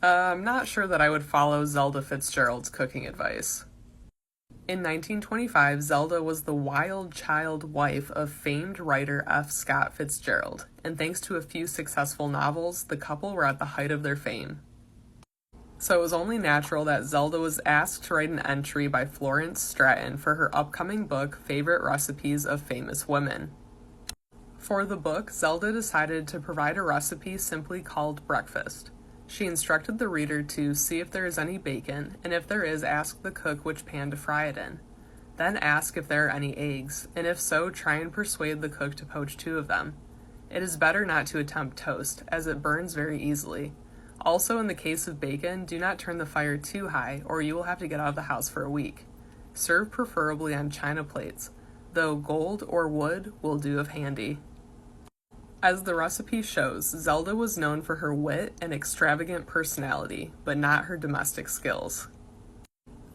I'm not sure that I would follow Zelda Fitzgerald's cooking advice. In 1925, Zelda was the wild child wife of famed writer F. Scott Fitzgerald, and thanks to a few successful novels, the couple were at the height of their fame. So it was only natural that Zelda was asked to write an entry by Florence Stratton for her upcoming book, Favorite Recipes of Famous Women. For the book, Zelda decided to provide a recipe simply called breakfast. She instructed the reader to see if there is any bacon, and if there is, ask the cook which pan to fry it in. Then ask if there are any eggs, and if so, try and persuade the cook to poach 2 of them. It is better not to attempt toast, as it burns very easily. Also, in the case of bacon, do not turn the fire too high, or you will have to get out of the house for a week. Serve preferably on china plates, though gold or wood will do if handy. As the recipe shows, Zelda was known for her wit and extravagant personality, but not her domestic skills.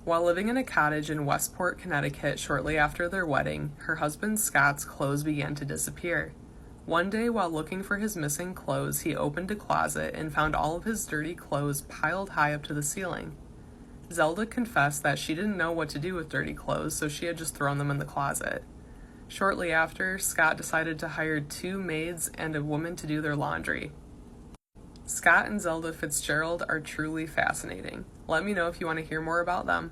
While living in a cottage in Westport, Connecticut shortly after their wedding, her husband Scott's clothes began to disappear. One day, while looking for his missing clothes, he opened a closet and found all of his dirty clothes piled high up to the ceiling. Zelda confessed that she didn't know what to do with dirty clothes, so she had just thrown them in the closet. Shortly after, Scott decided to hire 2 maids and a woman to do their laundry. Scott and Zelda Fitzgerald are truly fascinating. Let me know if you want to hear more about them.